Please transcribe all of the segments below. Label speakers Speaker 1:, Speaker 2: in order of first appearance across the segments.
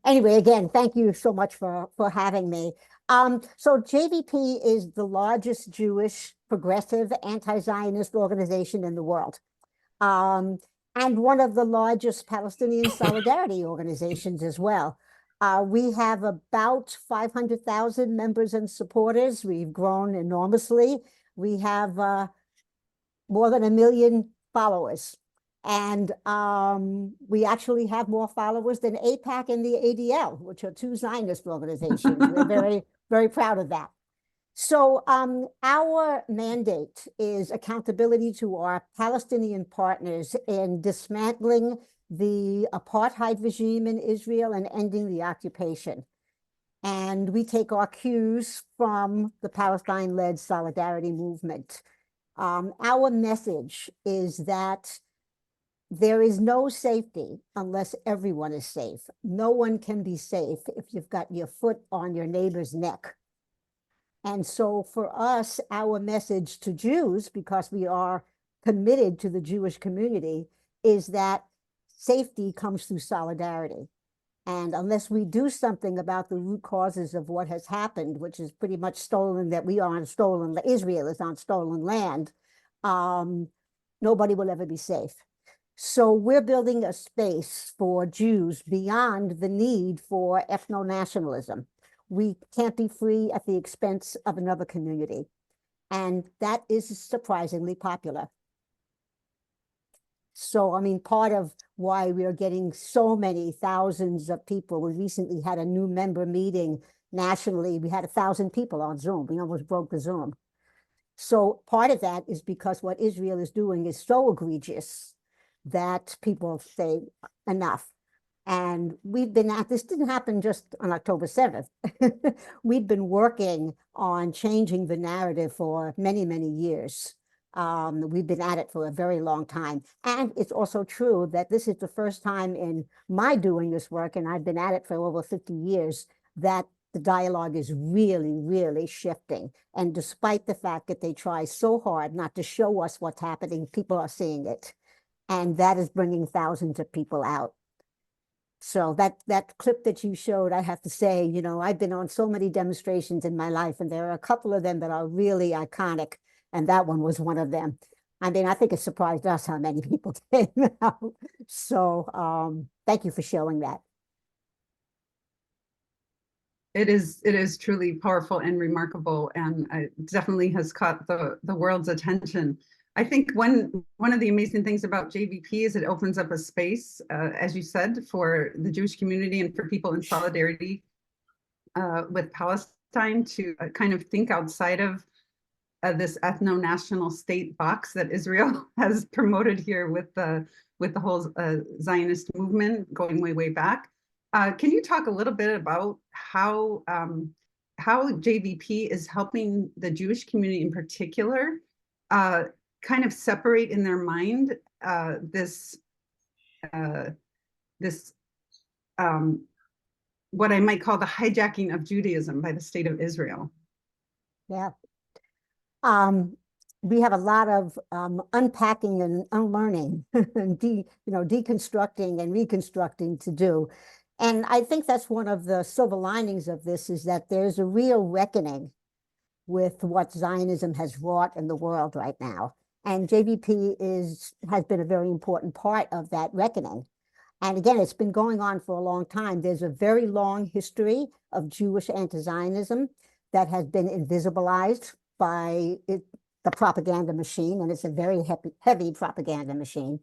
Speaker 1: Anyway, again, thank you so much for having me. So JVP is the largest Jewish progressive anti-Zionist organization in the world, um, and one of the largest Palestinian solidarity organizations as well. We have about 500,000 members and supporters. We've grown enormously. We have more than 1 million followers. And we actually have more followers than APAC and the ADL, which are two Zionist organizations. We're very, very proud of that. So our mandate is accountability to our Palestinian partners in dismantling the apartheid regime in Israel and ending the occupation. And we take our cues from the Palestine-led solidarity movement. Our message is that there is no safety unless everyone is safe. No one can be safe if you've got your foot on your neighbor's neck. And so for us, our message to Jews, because we are committed to the Jewish community, is that safety comes through solidarity. And unless we do something about the root causes of what has happened, which is pretty much stolen, that we are on stolen, Israel is on stolen land, nobody will ever be safe. So we're building a space for Jews beyond the need for ethno-nationalism. We can't be free at the expense of another community. And that is surprisingly popular. So, I mean, part of why we are getting so many thousands of people, we recently had a new member meeting nationally. We had 1,000 people on Zoom. We almost broke the Zoom. So part of that is because what Israel is doing is so egregious that people say enough. And we've been at this, didn't happen just on October 7th. We've been working on changing the narrative for many, many years. We've been at it for a very long time. And it's also true that this is the first time in my doing this work, and I've been at it for over 50 years, that the dialogue is really, really shifting. And despite the fact that they try so hard not to show us what's happening, people are seeing it. And that is bringing thousands of people out. So that clip that you showed, I have to say, you know, I've been on so many demonstrations in my life, and there are a couple of them that are really iconic, and that one was one of them. I mean, I think it surprised us how many people came out. So thank you for showing that.
Speaker 2: It is truly powerful and remarkable, and it definitely has caught the world's attention. I think one of the amazing things about JVP is it opens up a space, as you said, for the Jewish community and for people in solidarity with Palestine to kind of think outside of this ethno-national state box that Israel has promoted here with the whole Zionist movement going way, way back. Can you talk a little bit about how JVP is helping the Jewish community in particular kind of separate in their mind this what I might call the hijacking of Judaism by the state of Israel?
Speaker 1: Yeah. We have a lot of unpacking and unlearning and deconstructing and reconstructing to do. And I think that's one of the silver linings of this, is that there's a real reckoning with what Zionism has wrought in the world right now. And JVP has been a very important part of that reckoning. And again, it's been going on for a long time. There's a very long history of Jewish anti-Zionism that has been invisibilized by the propaganda machine, and it's a very heavy propaganda machine.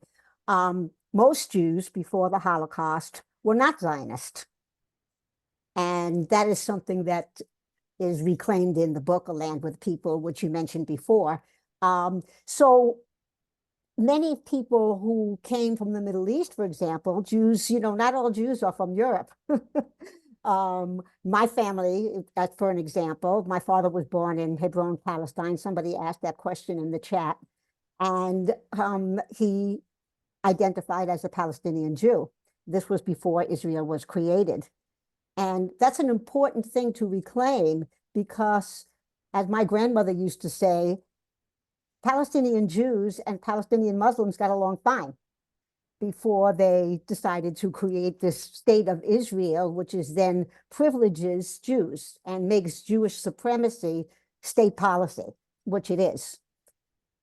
Speaker 1: Most Jews before the Holocaust were not Zionist. And that is something that is reclaimed in the book, A Land with People, which you mentioned before. So many people who came from the Middle East, for example, Jews, not all Jews are from Europe. My family, for an example, my father was born in Hebron, Palestine. Somebody asked that question in the chat. And he identified as a Palestinian Jew. This was before Israel was created. And that's an important thing to reclaim because, as my grandmother used to say, Palestinian Jews and Palestinian Muslims got along fine. before they decided to create this state of Israel, which is then privileges Jews and makes Jewish supremacy state policy, which it is.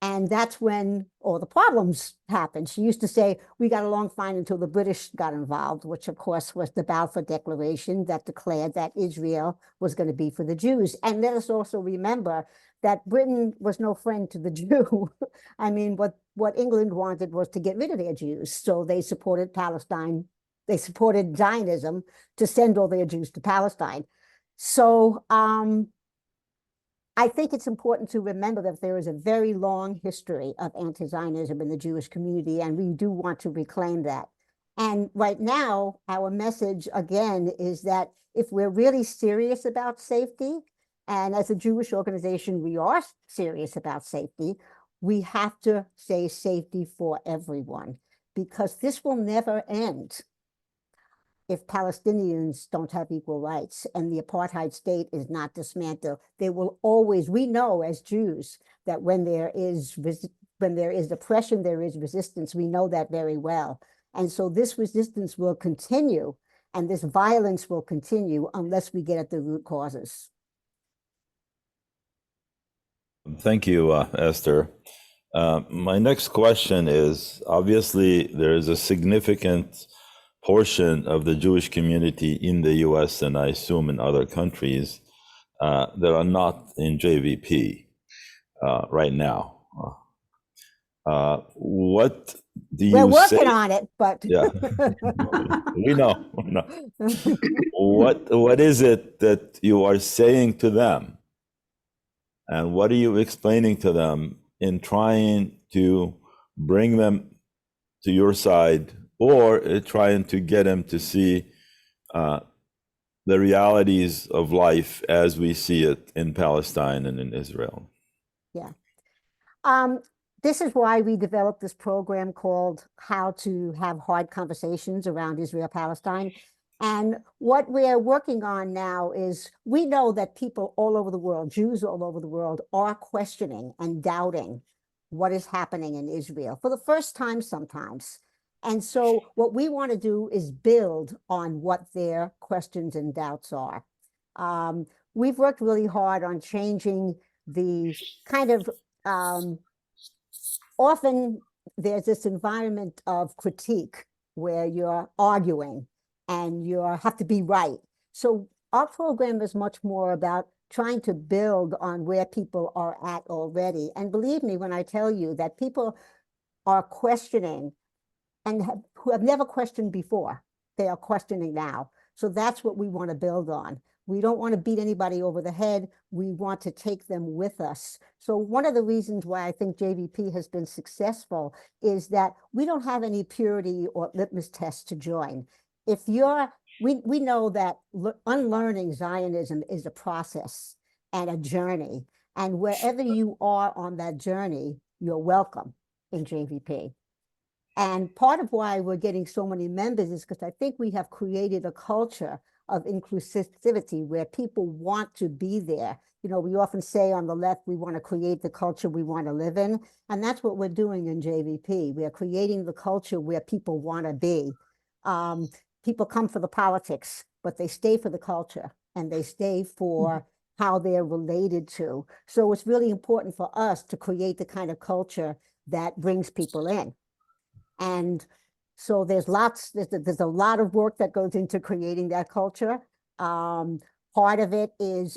Speaker 1: And that's when all the problems happened. She used to say, we got along fine until the British got involved, which of course was the Balfour Declaration that declared that Israel was going to be for the Jews. And let us also remember that Britain was no friend to the Jew. I mean, what England wanted was to get rid of their Jews. So they supported Palestine. They supported Zionism to send all their Jews to Palestine. So I think it's important to remember that there is a very long history of anti-Zionism in the Jewish community, and we do want to reclaim that. And right now, our message again is that if we're really serious about safety, and as a Jewish organization, we are serious about safety, we have to say safety for everyone, because this will never end if Palestinians don't have equal rights and the apartheid state is not dismantled. There will always, we know as Jews that when there is oppression, there is resistance. We know that very well. And so this resistance will continue and this violence will continue unless we get at the root causes.
Speaker 3: Thank you, Esther. My next question is, obviously, there is a significant portion of the Jewish community in the US and I assume in other countries that are not in JVP right now. What do you say?
Speaker 1: We're working on it, but
Speaker 3: yeah, we know. What is it that you are saying to them, and what are you explaining to them in trying to bring them to your side, or trying to get them to see the realities of life as we see it in Palestine and in Israel?
Speaker 1: Yeah. This is why we developed this program called How to Have Hard Conversations Around Israel-Palestine. And what we're working on now is we know that people all over the world, Jews all over the world, are questioning and doubting what is happening in Israel for the first time sometimes. And so what we want to do is build on what their questions and doubts are. We've worked really hard on changing the kind of, often there's this environment of critique where you're arguing and you have to be right. So our program is much more about trying to build on where people are at already. And believe me when I tell you that people are questioning and who have never questioned before, they are questioning now. So that's what we want to build on. We don't want to beat anybody over the head. We want to take them with us. So one of the reasons why I think JVP has been successful is that we don't have any purity or litmus tests to join. If you're, we know that unlearning Zionism is a process and a journey. And wherever you are on that journey, you're welcome in JVP. And part of why we're getting so many members is because I think we have created a culture of inclusivity where people want to be there. You know, we often say on the left, we want to create the culture we want to live in. And that's what we're doing in JVP. We are creating the culture where people want to be. People come for the politics, but they stay for the culture and they stay for how they're related to. So it's really important for us to create the kind of culture that brings people in. And so there's a lot of work that goes into creating that culture. Part of it is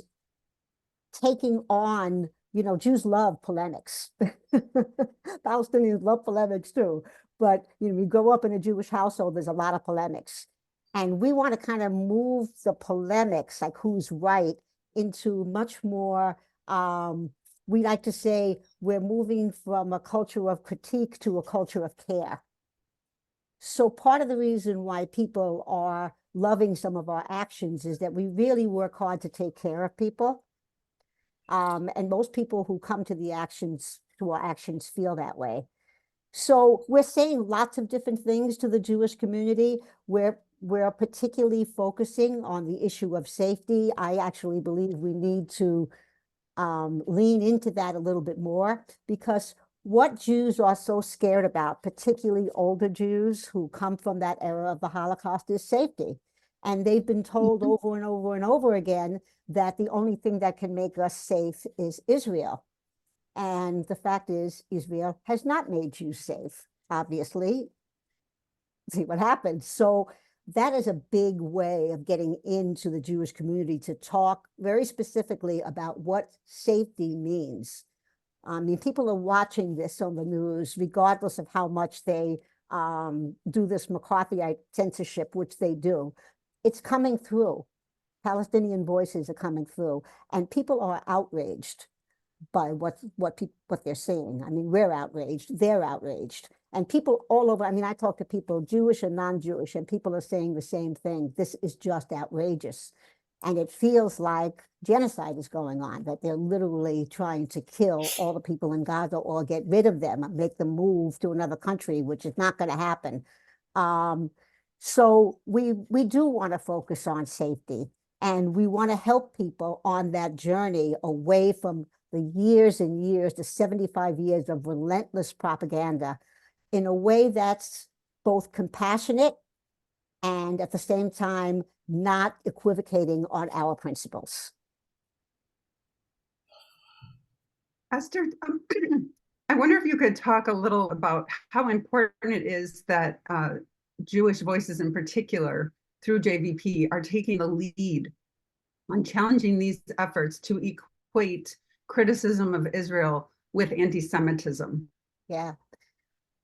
Speaker 1: taking on, you know, Jews love polemics. Palestinians love polemics too. But, you know, you grow up in a Jewish household, there's a lot of polemics. And we want to kind of move the polemics, like who's right, into much more, we like to say, we're moving from a culture of critique to a culture of care. So part of the reason why people are loving some of our actions is that we really work hard to take care of people. And most people who come to our actions feel that way. So we're saying lots of different things to the Jewish community. We're particularly focusing on the issue of safety. I actually believe we need to lean into that a little bit more, because what Jews are so scared about, particularly older Jews who come from that era of the Holocaust, is safety. And they've been told over and over and over again that the only thing that can make us safe is Israel. And the fact is, Israel has not made Jews safe, obviously. See what happens. So that is a big way of getting into the Jewish community to talk very specifically about what safety means. I mean, people are watching this on the news, regardless of how much they do this McCarthyite censorship, which they do. It's coming through. Palestinian voices are coming through, and people are outraged by what they're seeing. I mean, we're outraged, they're outraged. And people all over, I mean, I talk to people, Jewish and non-Jewish, and people are saying the same thing. This is just outrageous. And it feels like genocide is going on, that they're literally trying to kill all the people in Gaza or get rid of them, make them move to another country, which is not going to happen. So we do want to focus on safety, and we want to help people on that journey away from the years and years, the 75 years of relentless propaganda, in a way that's both compassionate and at the same time not equivocating on our principles.
Speaker 2: Esther, I wonder if you could talk a little about how important it is that Jewish voices in particular, through JVP, are taking the lead on challenging these efforts to equate criticism of Israel with anti-Semitism.
Speaker 1: Yeah.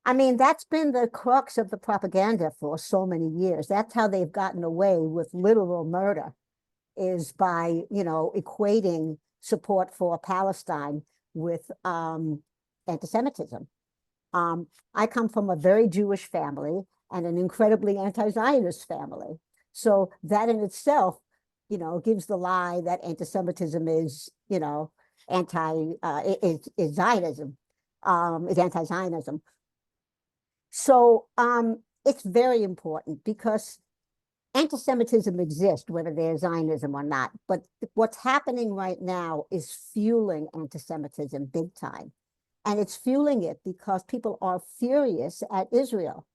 Speaker 1: I mean, that's been the crux of the propaganda for so many years. That's how they've gotten away with literal murder, is by, equating support for Palestine with anti-Semitism. I come from a very Jewish family and an incredibly anti-Zionist family. So that in itself, gives the lie that anti-Semitism is, is Zionism, is anti-Zionism. So it's very important because anti-Semitism exists, whether there's Zionism or not. But what's happening right now is fueling anti-Semitism big time. And it's fueling it because people are furious at Israel.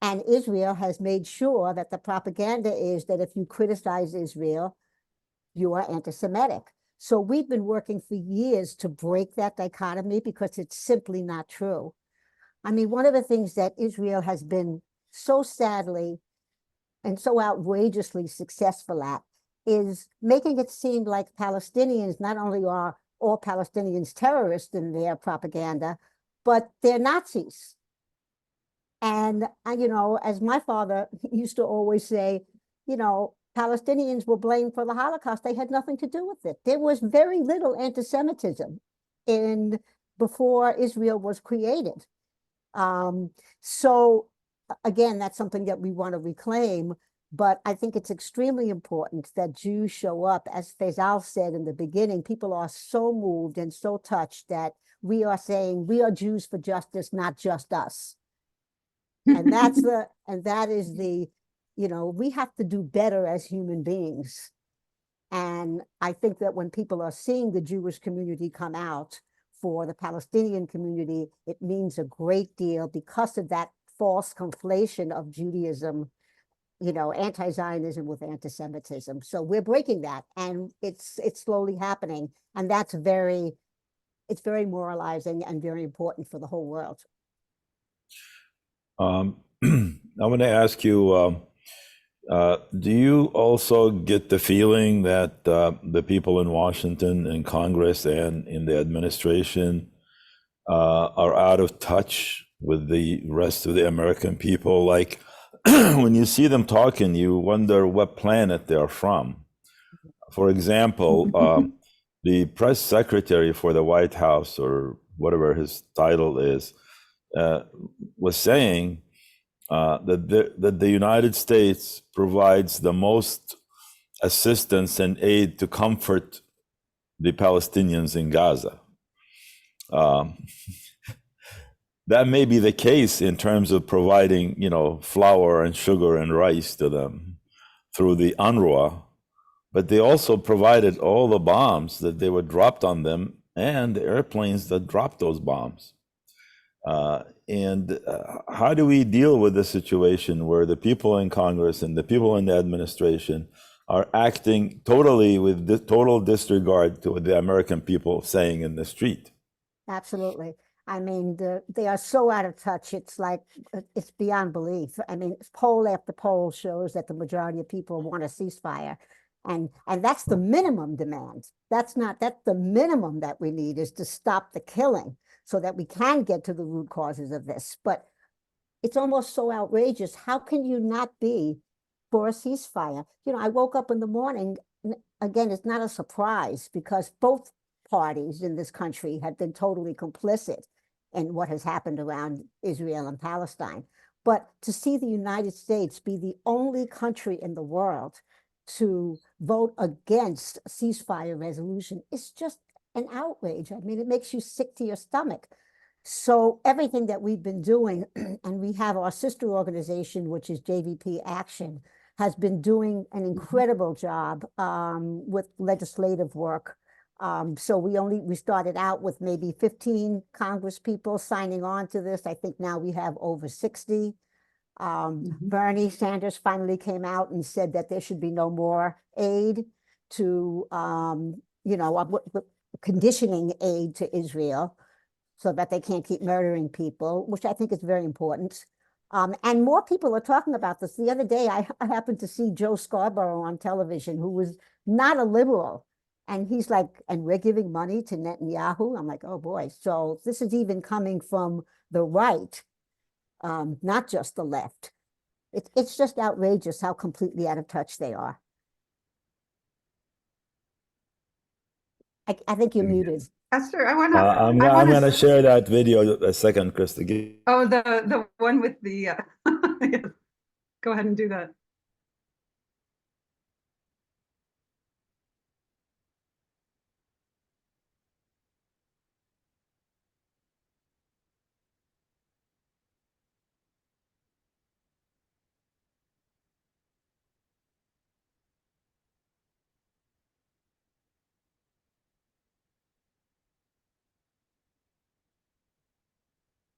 Speaker 1: And Israel has made sure that the propaganda is that if you criticize Israel, you are anti-Semitic. So we've been working for years to break that dichotomy because it's simply not true. I mean, one of the things that Israel has been so sadly and so outrageously successful at is making it seem like Palestinians, not only are all Palestinians terrorists in their propaganda, but they're Nazis. And, as my father used to always say, Palestinians were blamed for the Holocaust. They had nothing to do with it. There was very little anti-Semitism before Israel was created. So again, that's something that we want to reclaim, but I think it's extremely important that Jews show up. As Faisal said in the beginning, people are so moved and so touched that we are saying we are Jews for justice, not just us. And that is the, we have to do better as human beings. And I think that when people are seeing the Jewish community come out for the Palestinian community, it means a great deal because of that false conflation of Judaism, anti-Zionism with anti-Semitism. So we're breaking that, and it's slowly happening. And it's very moralizing and very important for the whole world.
Speaker 3: I want to ask you, do you also get the feeling that the people in Washington, in Congress, and in the administration are out of touch with the rest of the American people? Like, when you see them talking, you wonder what planet they're from. For example, the press secretary for the White House, or whatever his title is, was saying that the United States provides the most assistance and aid to comfort the Palestinians in Gaza. That may be the case in terms of providing, flour and sugar and rice to them through the UNRWA, but they also provided all the bombs that they were dropped on them and the airplanes that dropped those bombs. And how do we deal with the situation where the people in Congress and the people in the administration are acting totally with total disregard to what the American people saying in the street?
Speaker 1: Absolutely. I mean, they are so out of touch. It's like, it's beyond belief. I mean, poll after poll shows that the majority of people want a ceasefire. And that's the minimum demand. That's the minimum that we need, is to stop the killing so that we can get to the root causes of this. But it's almost so outrageous. How can you not be for a ceasefire? You know, I woke up in the morning, again, it's not a surprise because both parties in this country have been totally complicit in what has happened around Israel and Palestine. But to see the United States be the only country in the world to vote against a ceasefire resolution is just an outrage. I mean, it makes you sick to your stomach. So everything that we've been doing, and we have our sister organization, which is JVP Action, has been doing an incredible job with legislative work. So we started out with maybe 15 Congress people signing on to this. I think now we have over 60. Bernie Sanders finally came out and said that there should be no more aid to, conditioning aid to Israel so that they can't keep murdering people, which I think is very important. And more people are talking about this. The other day, I happened to see Joe Scarborough on television, who was not a liberal. And he's like, and we're giving money to Netanyahu. I'm like, oh boy. So this is even coming from the right, not just the left. It's just outrageous how completely out of touch they are. I think you're muted.
Speaker 2: Esther,
Speaker 3: I'm gonna share that video a second, Krista.
Speaker 2: Oh, the one with the yes. Go ahead and do that.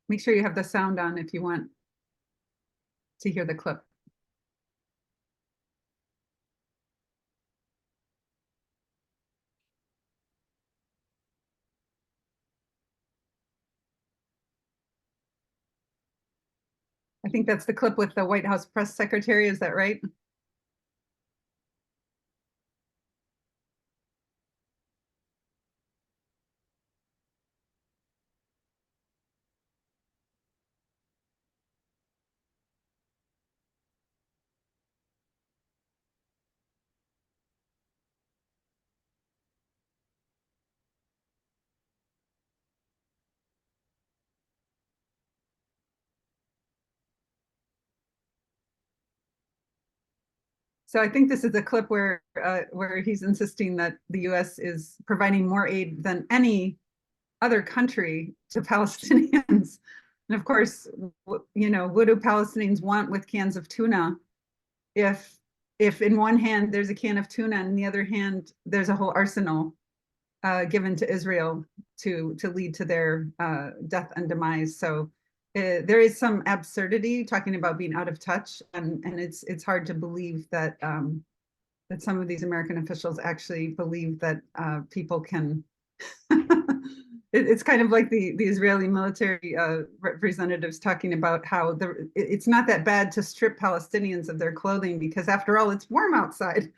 Speaker 2: Make sure you have the sound on if you want to hear the clip. I think that's the clip with the White House press secretary, is that right? So I think this is a clip where he's insisting that the U.S. is providing more aid than any other country to Palestinians. And of course, what do Palestinians want with cans of tuna if in one hand there's a can of tuna and in the other hand there's a whole arsenal given to Israel to lead to their death and demise? So there is some absurdity talking about being out of touch, and it's hard to believe that that some of these American officials actually believe that people can. It's kind of like the Israeli military representatives talking about how it's not that bad to strip Palestinians of their clothing because after all, it's warm outside.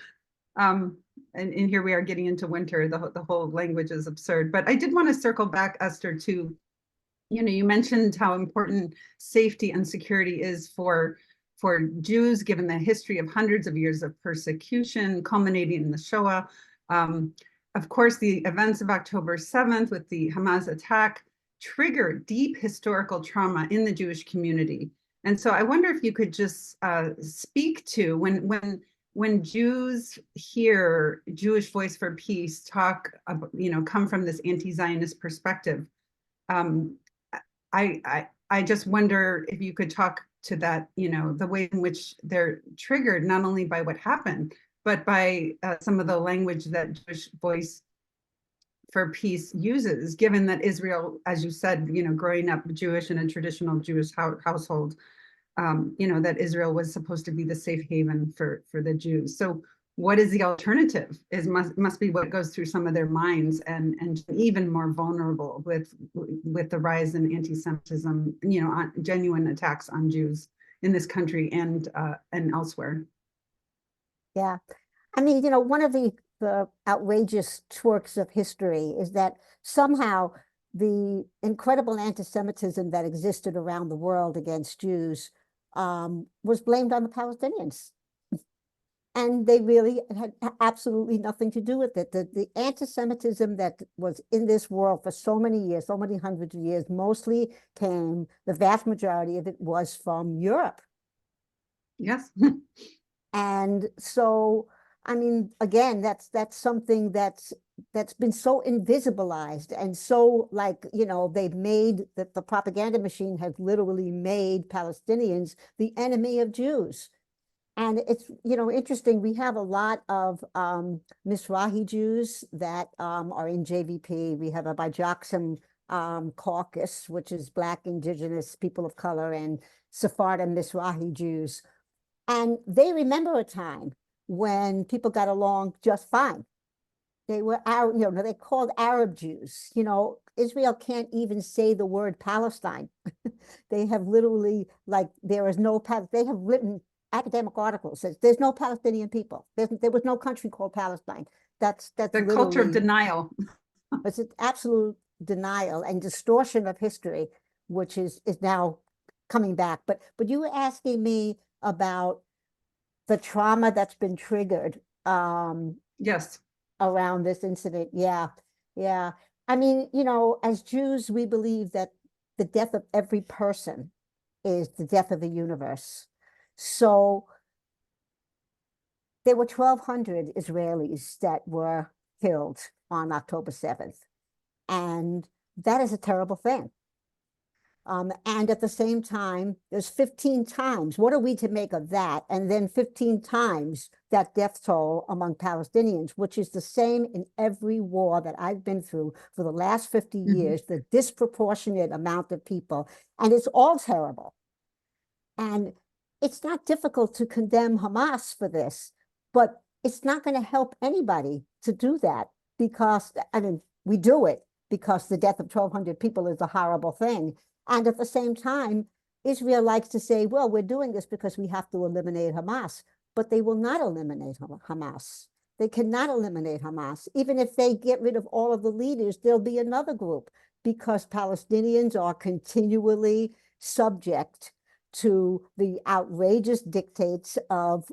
Speaker 2: And here we are getting into winter. The whole language is absurd. But I did want to circle back, Esther, to, you mentioned how important safety and security is for Jews, given the history of hundreds of years of persecution, culminating in the Shoah. Of course, the events of October 7th with the Hamas attack triggered deep historical trauma in the Jewish community. And so I wonder if you could just speak to when Jews hear Jewish Voice for Peace talk, come from this anti-Zionist perspective. I just wonder if you could talk to that, the way in which they're triggered, not only by what happened, but by some of the language that Jewish Voice for peace uses, given that Israel, as you said, growing up Jewish in a traditional Jewish household, that Israel was supposed to be the safe haven for the Jews. So what is the alternative must be what goes through some of their minds, and even more vulnerable with the rise in anti-Semitism, on genuine attacks on Jews in this country and elsewhere.
Speaker 1: Yeah. I mean, one of the outrageous twerks of history is that somehow the incredible anti-Semitism that existed around the world against Jews was blamed on the Palestinians. And they really had absolutely nothing to do with it. The anti-Semitism that was in this world for so many years, so many hundreds of years, mostly the vast majority of it was from Europe.
Speaker 2: Yes.
Speaker 1: And so, I mean, again, that's something that's been so invisibilized, and so, like, they've made the propaganda machine has literally made Palestinians the enemy of Jews. And it's, interesting. We have a lot of Mizrahi Jews that are in JVP. We have a Bajaxim caucus, which is Black, Indigenous, people of color, and Sephardim Mizrahi Jews. And they remember a time when people got along just fine. They were Arab, they're called Arab Jews. Israel can't even say the word Palestine. They have literally, like, they have written academic articles says there's no Palestinian people. There was no country called Palestine. That's
Speaker 2: the culture of denial.
Speaker 1: It's an absolute denial and distortion of history, which is now coming back. But you were asking me about the trauma that's been triggered
Speaker 2: yes,
Speaker 1: around this incident. Yeah. I mean, as Jews, we believe that the death of every person is the death of the universe. So there were 1,200 Israelis that were killed on October 7th. And that is a terrible thing. And at the same time, there's 15 times. What are we to make of that? And then 15 times that death toll among Palestinians, which is the same in every war that I've been through for the last 50 years, the disproportionate amount of people. And it's all terrible. And it's not difficult to condemn Hamas for this, but it's not going to help anybody to do that, because, I mean, we do it because the death of 1,200 people is a horrible thing. And at the same time, Israel likes to say, well, we're doing this because we have to eliminate Hamas, but they will not eliminate Hamas. They cannot eliminate Hamas. Even if they get rid of all of the leaders, there'll be another group, because Palestinians are continually subject to the outrageous dictates of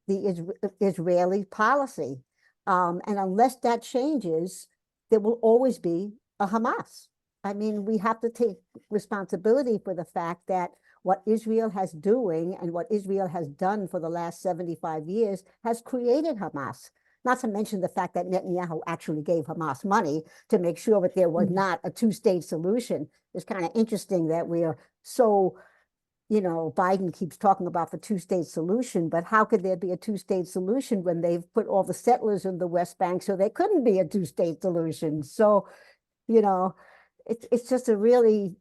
Speaker 1: the Israeli policy. And unless that changes, there will always be a Hamas. I mean, we have to take responsibility for the fact that what Israel has doing and what Israel has done for the last 75 years has created Hamas. Not to mention the fact that Netanyahu actually gave Hamas money to make sure that there was not a two-state solution. It's kind of interesting that we are so, Biden keeps talking about the two-state solution, but how could there be a two-state solution when they've put all the settlers in the West Bank so there couldn't be a two-state solution? So, it's just a really,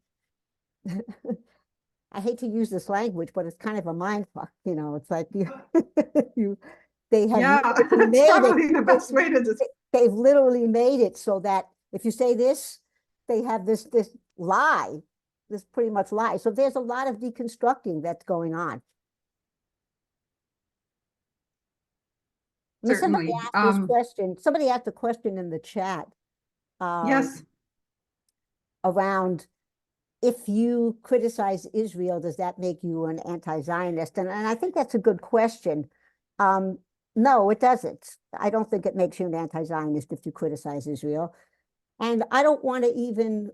Speaker 1: I hate to use this language, but it's kind of a mind fuck. It's like they have
Speaker 2: it's probably the best way to just.
Speaker 1: They've literally made it so that if you say this, they have this lie. This pretty much lie. So there's a lot of deconstructing that's going on. I mean, somebody asked this question. Somebody asked a question in the chat.
Speaker 2: Yes.
Speaker 1: Around, if you criticize Israel, does that make you an anti-Zionist? And I think that's a good question. No, it doesn't. I don't think it makes you an anti-Zionist if you criticize Israel. And I don't want to even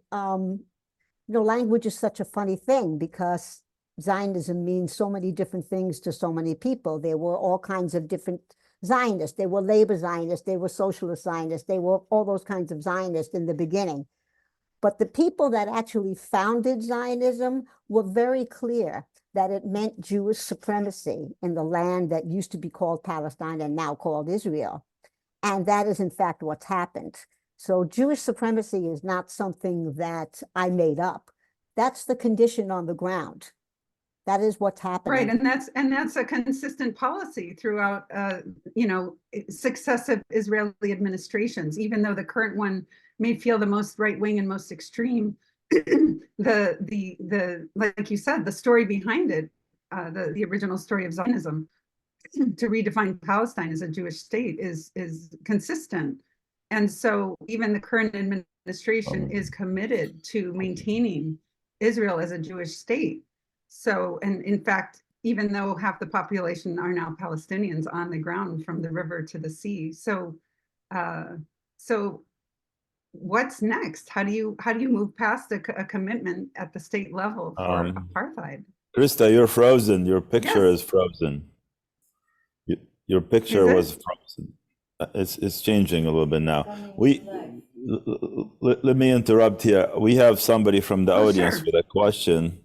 Speaker 1: language is such a funny thing, because Zionism means so many different things to so many people. There were all kinds of different Zionists. They were labor Zionists. They were socialist Zionists. They were all those kinds of Zionists in the beginning. But the people that actually founded Zionism were very clear that it meant Jewish supremacy in the land that used to be called Palestine and now called Israel. And that is, in fact, what's happened. So Jewish supremacy is not something that I made up. That's the condition on the ground. That is what's happening.
Speaker 2: Right, and that's a consistent policy throughout, successive Israeli administrations. Even though the current one may feel the most right wing and most extreme, the like you said, the story behind it, the original story of Zionism, to redefine Palestine as a Jewish state is consistent. And so even the current administration is committed to maintaining Israel as a Jewish state. So, and in fact, even though half the population are now Palestinians on the ground from the river to the sea. So, so what's next? How do you move past a commitment at the state level for apartheid?
Speaker 3: Krista, you're frozen. Your picture
Speaker 2: Yes.
Speaker 3: is frozen. Your picture was frozen. It's changing a little bit now. Let me interrupt here. We have somebody from the audience
Speaker 2: sure.
Speaker 3: with a question,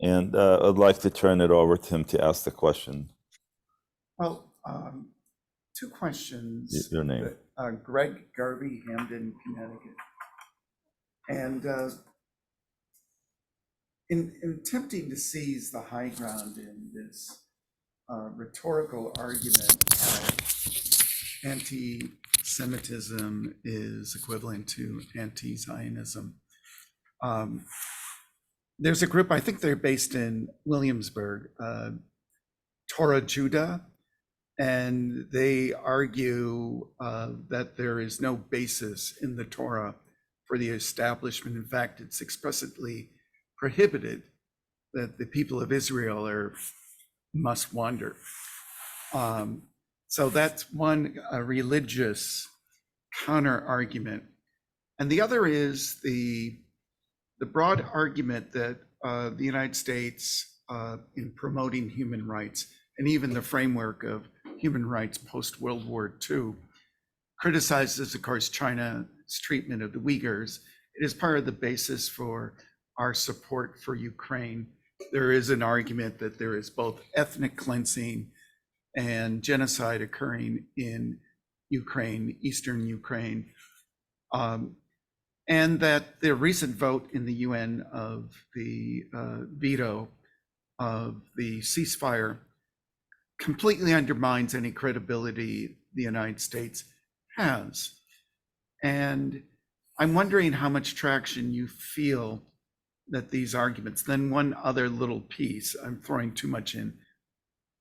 Speaker 3: and I'd like to turn it over to him to ask the question.
Speaker 4: Well, two questions.
Speaker 3: Your name?
Speaker 4: Greg Garvey, Hamden, Connecticut. And in attempting to seize the high ground in this rhetorical argument of anti-Semitism is equivalent to anti-Zionism, there's a group, I think they're based in Williamsburg, Torah Judah, and they argue that there is no basis in the Torah for the establishment. In fact, it's explicitly prohibited that the people of Israel must wander. So that's one religious counter argument. And the other is the broad argument that the United States, in promoting human rights, and even the framework of human rights post-World War II, criticizes, of course, China's treatment of the Uyghurs. It is part of the basis for our support for Ukraine. There is an argument that there is both ethnic cleansing and genocide occurring in Ukraine, eastern Ukraine, and that the recent vote in the UN of the veto of the ceasefire completely undermines any credibility the United States has. And I'm wondering how much traction you feel that these arguments. Then one other little piece, I'm throwing too much in.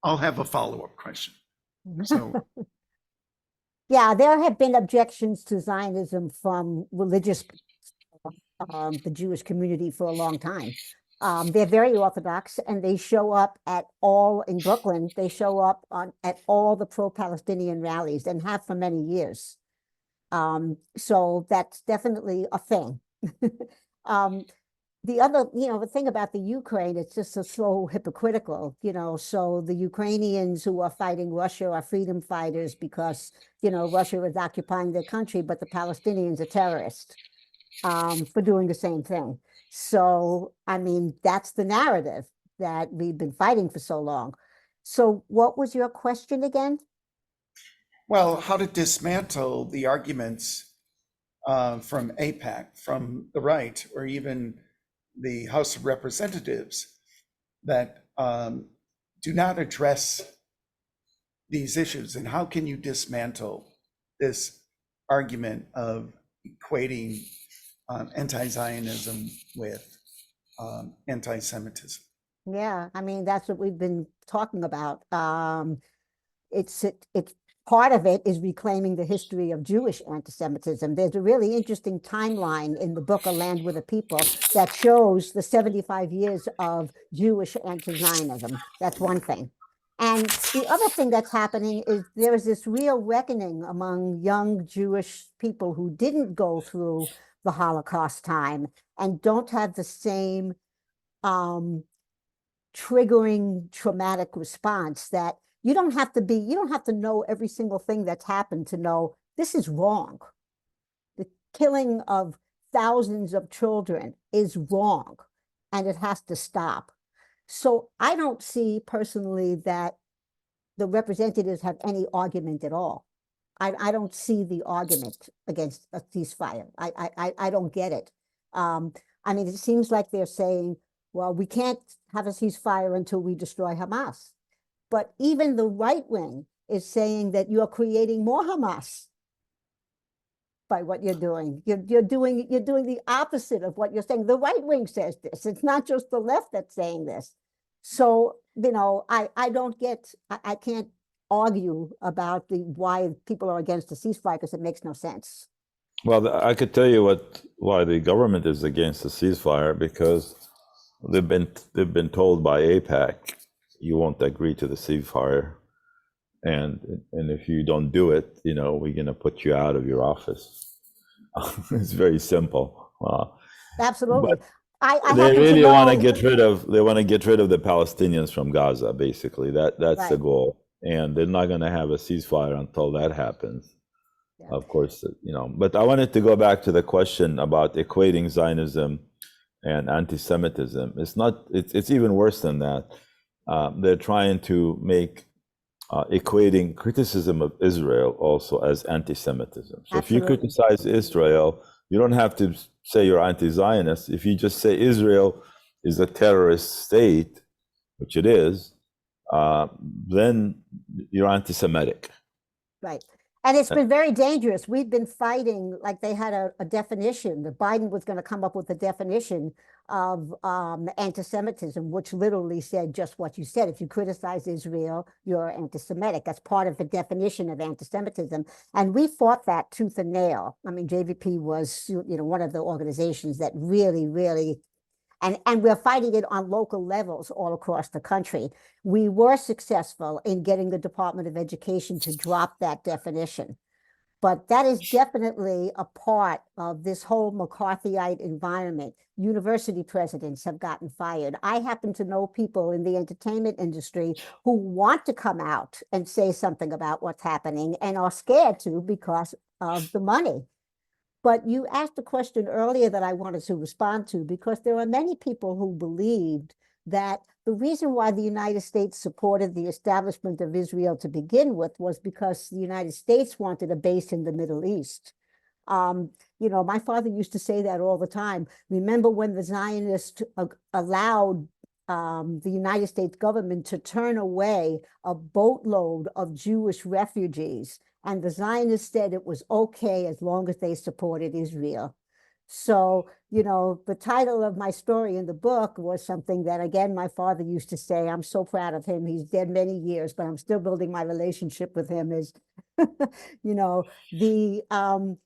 Speaker 4: I'll have a follow-up question. So
Speaker 1: yeah, there have been objections to Zionism from religious, the Jewish community for a long time. They're very orthodox, and they show up in Brooklyn, they show up at all the pro-Palestinian rallies and have for many years. So that's definitely a thing. The other, the thing about the Ukraine, it's just so hypocritical, so the Ukrainians who are fighting Russia are freedom fighters because, Russia is occupying their country, but the Palestinians are terrorists for doing the same thing. So, I mean, that's the narrative that we've been fighting for so long. So what was your question again?
Speaker 4: well, how to dismantle the arguments from AIPAC, from the right, or even the House of Representatives that do not address these issues. And how can you dismantle this argument of equating anti-Zionism with anti-Semitism?
Speaker 1: Yeah, I mean, that's what we've been talking about. It's part of it is reclaiming the history of Jewish anti-Semitism. There's a really interesting timeline in the book A Land with a People that shows the 75 years of Jewish anti-Zionism. That's one thing. And the other thing that's happening is there is this real reckoning among young Jewish people who didn't go through the Holocaust time and don't have the same triggering traumatic response that you don't have to know every single thing that's happened to know this is wrong. The killing of thousands of children is wrong, and it has to stop. So I don't see personally that the representatives have any argument at all. I don't see the argument against a ceasefire. I don't get it. I mean, it seems like they're saying, well, we can't have a ceasefire until we destroy Hamas. But even the right wing is saying that you're creating more Hamas by what you're doing. You're doing the opposite of what you're saying. The right wing says this. It's not just the left that's saying this. So, you know, I don't get, I can't argue about why people are against the ceasefire, because it makes no sense.
Speaker 3: Well, I could tell you why the government is against the ceasefire, because they've been told by AIPAC, you won't agree to the ceasefire, and if you don't do it, you know, we're going to put you out of your office. It's very simple.
Speaker 1: Absolutely.
Speaker 3: They
Speaker 1: happen to
Speaker 3: really want to
Speaker 1: know-
Speaker 3: get rid of the Palestinians from Gaza. Basically, that's the
Speaker 1: Right.
Speaker 3: goal, and they're not going to have a ceasefire until that happens.
Speaker 1: Yeah.
Speaker 3: Of course, you know. But I wanted to go back to the question about equating Zionism and anti-Semitism. It's not. It's even worse than that. They're trying to make equating criticism of Israel also as anti-Semitism. So if you
Speaker 1: Absolutely.
Speaker 3: criticize Israel, you don't have to say you're anti-Zionist. If you just say Israel is a terrorist state, which it is, then you're anti-Semitic.
Speaker 1: Right. And it's been very dangerous. We've been fighting, like they had a definition. that Biden was going to come up with a definition of anti-Semitism, which literally said just what you said. If you criticize Israel, you're anti-Semitic. That's part of the definition of anti-Semitism. And we fought that tooth and nail. I mean, JVP was, you know, one of the organizations that really, really, and we're fighting it on local levels all across the country. We were successful in getting the Department of Education to drop that definition. But that is definitely a part of this whole McCarthyite environment. University presidents have gotten fired. I happen to know people in the entertainment industry who want to come out and say something about what's happening and are scared to because of the money. But you asked a question earlier that I wanted to respond to, because there are many people who believed that the reason why the United States supported the establishment of Israel to begin with was because the United States wanted a base in the Middle East. You know, my father used to say that all the time. Remember when the Zionists allowed the United States government to turn away a boatload of Jewish refugees, and the Zionists said it was okay as long as they supported Israel. So, you know, the title of my story in the book was something that, again, my father used to say. I'm so proud of him. He's dead many years, but I'm still building my relationship with him. Is, you know, the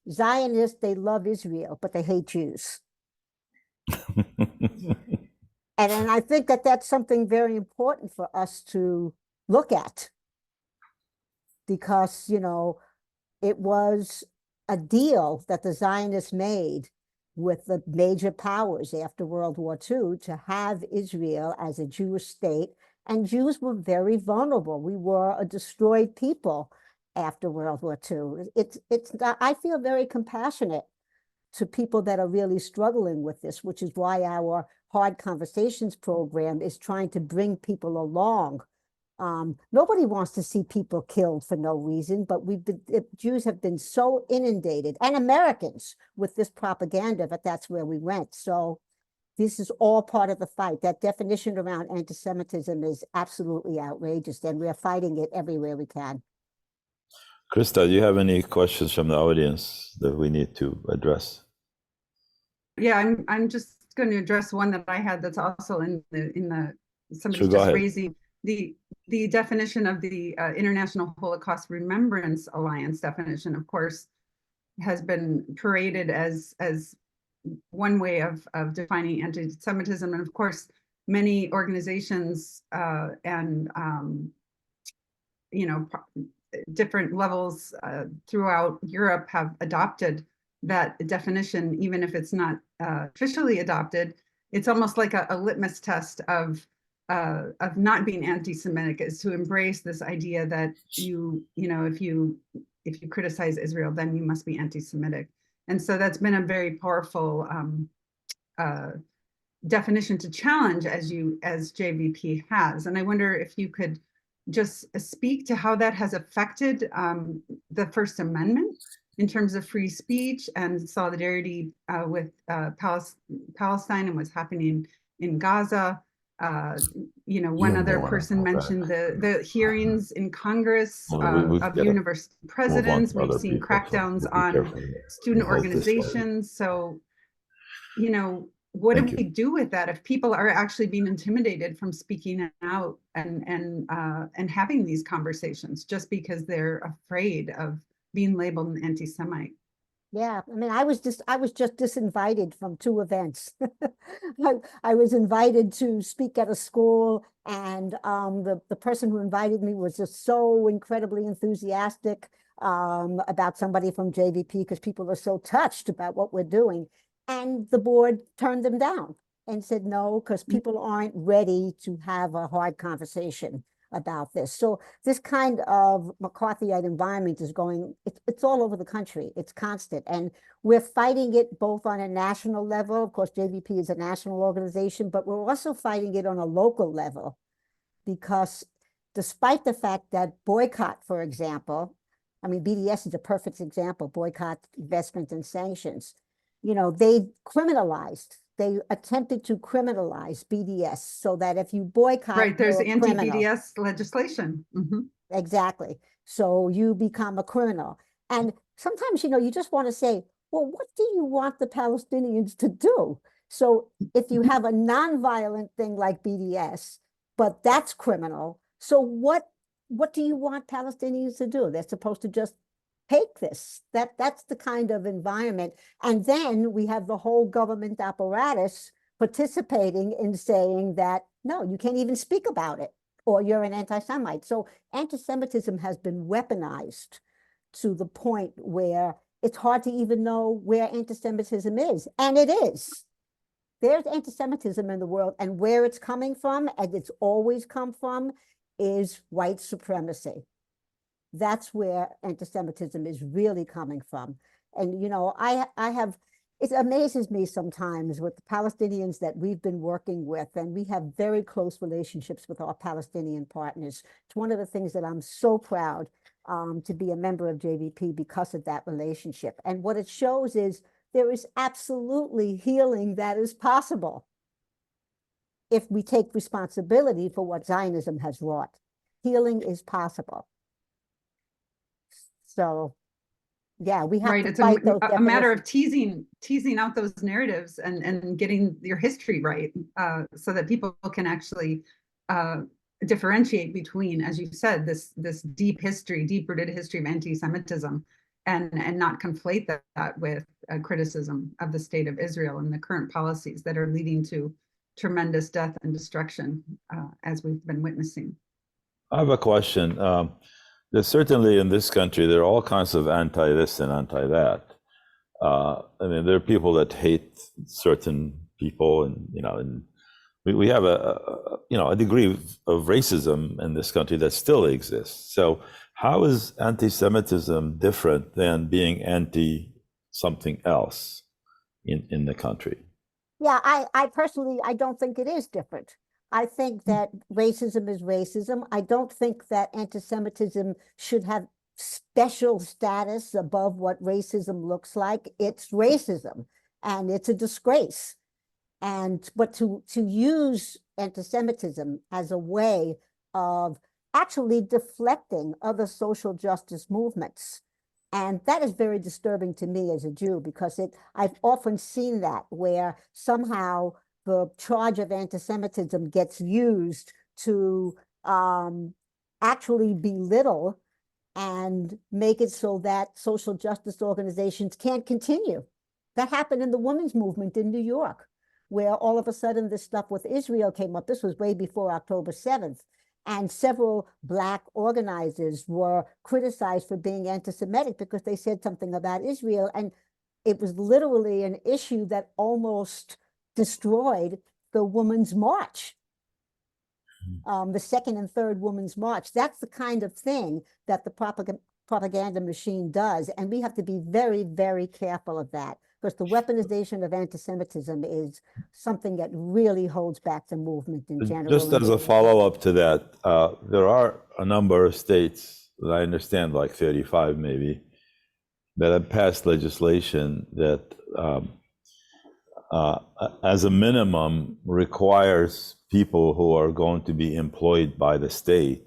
Speaker 1: Zionists, they love Israel, but they hate Jews. And I think that that's something very important for us to look at, because, you know, it was a deal that the Zionists made with the major powers after World War II to have Israel as a Jewish state, and Jews were very vulnerable. We were a destroyed people after World War II. I feel very compassionate to people that are really struggling with this, which is why our Hard Conversations program is trying to bring people along. Nobody wants to see people killed for no reason, but Jews have been so inundated, and Americans, with this propaganda, that that's where we went. So this is all part of the fight. That definition around anti-Semitism is absolutely outrageous, and we're fighting it everywhere we can.
Speaker 3: Krista, do you have any questions from the audience that we need to address?
Speaker 2: Yeah, I'm just going to address one that I had that's also in the somebody's
Speaker 3: Sure, go
Speaker 2: just
Speaker 3: ahead.
Speaker 2: raising the definition of the International Holocaust Remembrance Alliance definition, of course, has been paraded as one way of defining anti-Semitism. And of course, many organizations and you know, different levels throughout Europe have adopted that definition, even if it's not officially adopted. It's almost like a litmus test of not being anti-Semitic, is to embrace this idea that you know, if you criticize Israel, then you must be anti-Semitic. And so that's been a very powerful definition to challenge, as JVP has. And I wonder if you could just speak to how that has affected the First Amendment in terms of free speech and solidarity with Palestine and what's happening in Gaza. One other person mentioned the hearings in Congress of university presidents. We've seen crackdowns on student organizations. So, what do we do with that if people are actually being intimidated from speaking out and having these conversations just because they're afraid of being labeled an anti-Semite?
Speaker 1: Yeah, I mean, I was just disinvited from 2 events. I was invited to speak at a school, and the person who invited me was just so incredibly enthusiastic about somebody from JVP, because people are so touched about what we're doing. And the board turned them down and said no, because people aren't ready to have a hard conversation about this. So this kind of McCarthyite environment is going, it's all over the country. It's constant. And we're fighting it both on a national level. Of course, JVP is a national organization, but we're also fighting it on a local level, because despite the fact that boycott, for example, I mean, BDS is a perfect example, boycott, investment, and sanctions. They attempted to criminalize BDS so that if you boycott,
Speaker 2: right, there's
Speaker 1: you're a criminal.
Speaker 2: anti-BDS legislation.
Speaker 1: Exactly. So you become a criminal. And sometimes, you just want to say, well, what do you want the Palestinians to do? So if you have a nonviolent thing like BDS, but that's criminal, so what do you want Palestinians to do? They're supposed to just take this. That's the kind of environment. And then we have the whole government apparatus participating in saying that, no, you can't even speak about it, or you're an anti-Semite. So anti-Semitism has been weaponized to the point where it's hard to even know where anti-Semitism is. And it is. There's anti-Semitism in the world, and where it's coming from, and it's always come from, is white supremacy. That's where anti-Semitism is really coming from. And, it amazes me sometimes with the Palestinians that we've been working with, and we have very close relationships with our Palestinian partners. It's one of the things that I'm so proud to be a member of JVP because of that relationship. And what it shows is there is absolutely healing that is possible if we take responsibility for what Zionism has wrought. Healing is possible. So, yeah, we have to
Speaker 2: it's
Speaker 1: fight those
Speaker 2: a matter of
Speaker 1: definitions.
Speaker 2: teasing out those narratives and getting your history right, so that people can actually differentiate between, as you said, this deep-rooted history of anti-Semitism, and not conflate that with criticism of the state of Israel and the current policies that are leading to tremendous death and destruction, as we've been witnessing.
Speaker 3: I have a question. There's certainly in this country, there are all kinds of anti-this and anti-that. I mean, there are people that hate certain people, and we have a degree of racism in this country that still exists. So how is anti-Semitism different than being anti something else in the country?
Speaker 1: Yeah, I personally, I don't think it is different. I think that racism is racism. I don't think that anti-Semitism should have special status above what racism looks like. It's racism, and it's a disgrace. But to use anti-Semitism as a way of actually deflecting other social justice movements, and that is very disturbing to me as a Jew, because I've often seen that, where somehow the charge of anti-Semitism gets used to actually belittle and make it so that social justice organizations can't continue. That happened in the women's movement in New York, where all of a sudden this stuff with Israel came up. This was way before October 7th. And several Black organizers were criticized for being anti-Semitic because they said something about Israel. And it was literally an issue that almost destroyed the Women's March, the second and third Women's March. That's the kind of thing that the propaganda machine does. And we have to be very, very careful of that. because the weaponization of anti-Semitism is something that really holds back the movement in general.
Speaker 3: Just as a follow-up to that, there are a number of states that I understand, like 35 maybe, that have passed legislation that, as a minimum, requires people who are going to be employed by the state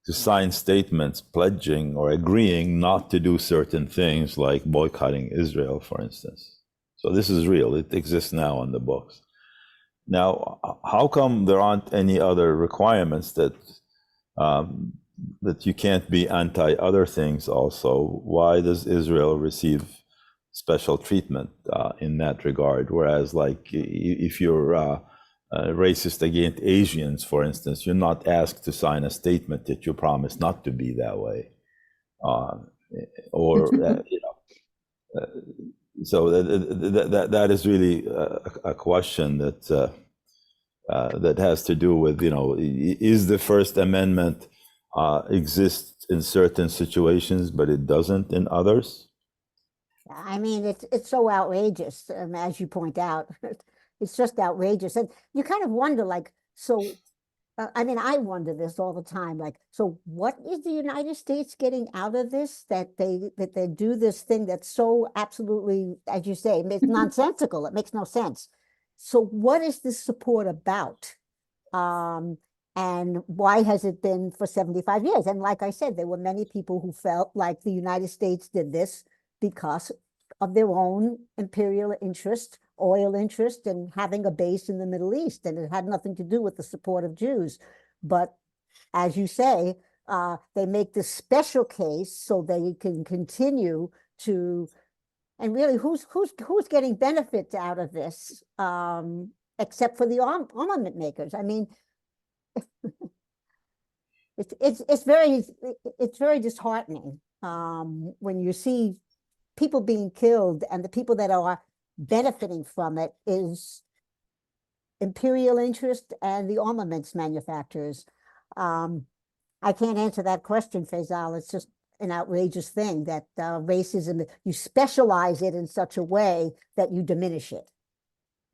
Speaker 3: to sign statements pledging or agreeing not to do certain things, like boycotting Israel, for instance. So this is real. It exists now on the books. Now, how come there aren't any other requirements that that you can't be anti other things also? Why does Israel receive special treatment in that regard? Whereas, like, if you're racist against Asians, for instance, you're not asked to sign a statement that you promise not to be that way, so that is really a question that that has to do with, is the First Amendment exist in certain situations, but it doesn't in others?
Speaker 1: I mean, it's so outrageous, as you point out. It's just outrageous. And you kind of wonder, like, so, I mean, I wonder this all the time, like, so what is the United States getting out of this, that they do this thing that's so absolutely, as you say, it's nonsensical. It makes no sense. So what is this support about? And why has it been for 75 years? And like I said, there were many people who felt like the United States did this because of their own imperial interest, oil interest, and having a base in the Middle East. And it had nothing to do with the support of Jews. But as you say, they make this special case so they can continue to, and really who's getting benefits out of this, except for the armament makers? I mean, it's very disheartening when you see people being killed, and the people that are benefiting from it is imperial interest and the armaments manufacturers. I can't answer that question, Faisal. It's just an outrageous thing that racism, you specialize it in such a way that you diminish it.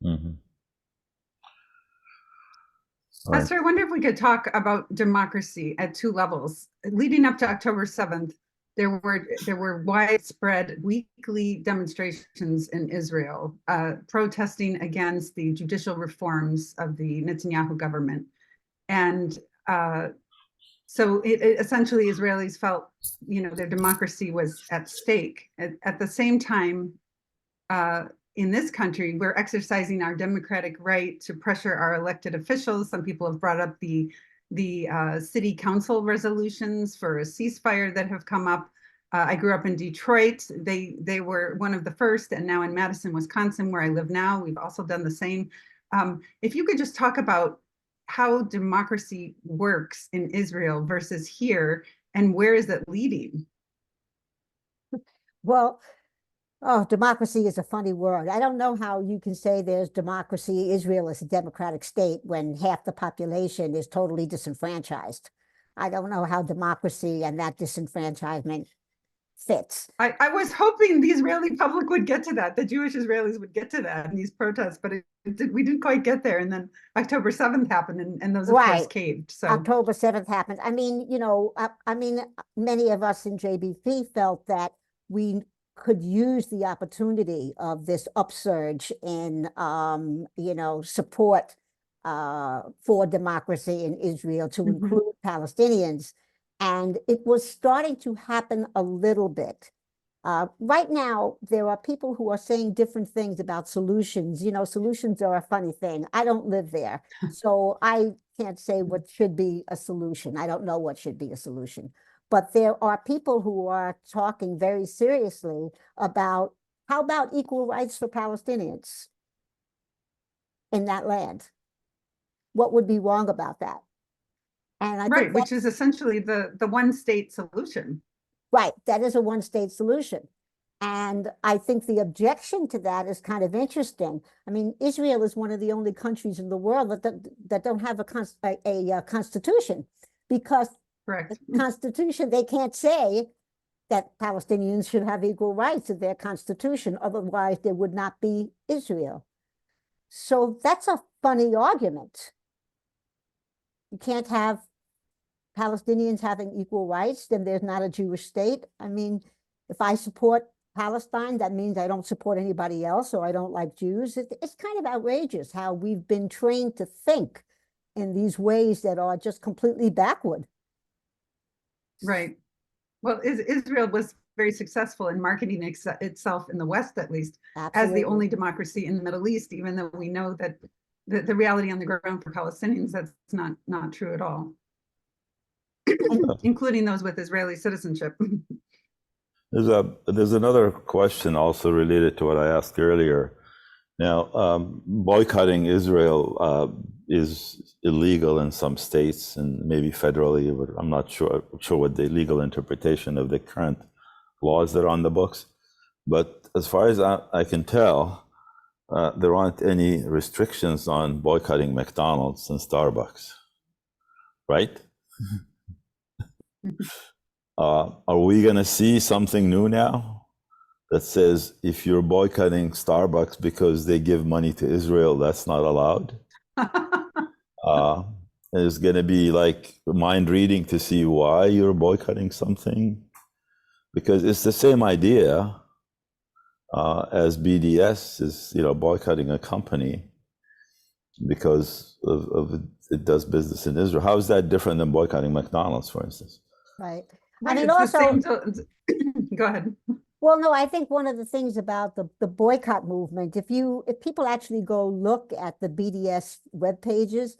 Speaker 3: Mm-hmm.
Speaker 2: Esther, I wonder if we could talk about democracy at two levels. Leading up to October 7th, there were widespread weekly demonstrations in Israel protesting against the judicial reforms of the Netanyahu government. And so it essentially, Israelis felt, their democracy was at stake. At the same time, in this country, we're exercising our democratic right to pressure our elected officials. Some people have brought up the city council resolutions for a ceasefire that have come up. I grew up in Detroit. They were one of the first, and now in Madison, Wisconsin, where I live now, we've also done the same. If you could just talk about how democracy works in Israel versus here, and where is it leading?
Speaker 1: Well, democracy is a funny word. I don't know how you can say there's democracy. Israel is a democratic state when half the population is totally disenfranchised. I don't know how democracy and that disenfranchisement fits.
Speaker 2: I was hoping the Israeli public would get to that, the Jewish Israelis would get to that in these protests, but we didn't quite get there. And then October 7th happened, and those, of course, caved. So
Speaker 1: October 7th happened. I mean, many of us in JBP felt that we could use the opportunity of this upsurge in, support for democracy in Israel to include Palestinians. And it was starting to happen a little bit. Right now, there are people who are saying different things about solutions. Solutions are a funny thing. I don't live there, so I can't say what should be a solution. I don't know what should be a solution. But there are people who are talking very seriously about, how about equal rights for Palestinians in that land? What would be wrong about that? And I think
Speaker 2: which is essentially the one state solution.
Speaker 1: Right, that is a one state solution. And I think the objection to that is kind of interesting. I mean, Israel is one of the only countries in the world that don't have a constitution, because
Speaker 2: Correct.
Speaker 1: the Constitution, they can't say that Palestinians should have equal rights in their constitution, otherwise there would not be Israel. So that's a funny argument. You can't have Palestinians having equal rights, then there's not a Jewish state. I mean, if I support Palestine, that means I don't support anybody else, or I don't like Jews. It's kind of outrageous how we've been trained to think in these ways that are just completely backward.
Speaker 2: Right. Well, Israel was very successful in marketing itself in the West, at least, as the only democracy in the Middle East, even though we know that the reality on the ground for Palestinians, that's not true at all, including those with Israeli citizenship.
Speaker 3: There's another question also related to what I asked earlier. Now, boycotting Israel is illegal in some states and maybe federally, but I'm not sure what the legal interpretation of the current laws that are on the books. But as far as I can tell, there aren't any restrictions on boycotting McDonald's and Starbucks, right? Are we going to see something new now that says if you're boycotting Starbucks because they give money to Israel, that's not allowed? There's going to be like mind reading to see why you're boycotting something, because it's the same idea as BDS is, boycotting a company because of it does business in Israel. How is that different than boycotting McDonald's, for instance?
Speaker 1: Right.
Speaker 2: Right,
Speaker 1: I mean,
Speaker 2: it's the
Speaker 1: also,
Speaker 2: same go ahead.
Speaker 1: well, no, I think one of the things about the boycott movement, if people actually go look at the BDS web pages,